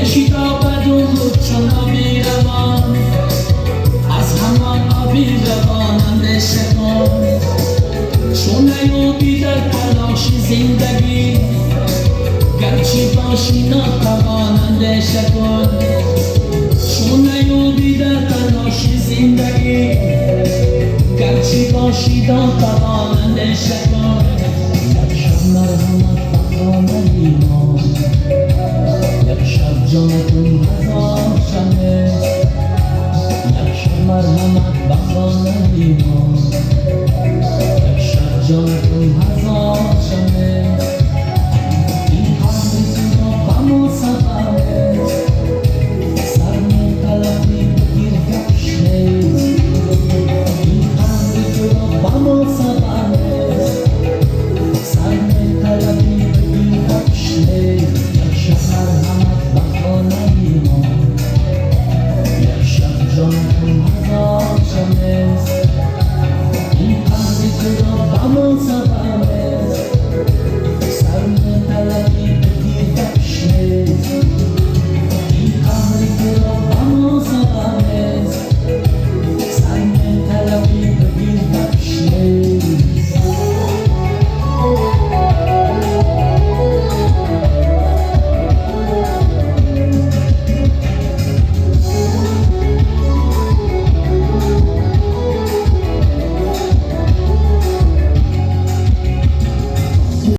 کشیدا بدون بود چون آبی روان از همان آبی روان اندیشه کن چون نیابی در تلاش زندگی گرچه باشی ناتوان اندیشه کن چون نیابی در تلاش زندگی گرچه باشی ناتوان اندیشه کن یک شب مرحمت بخوان ایمان یک شب جانتون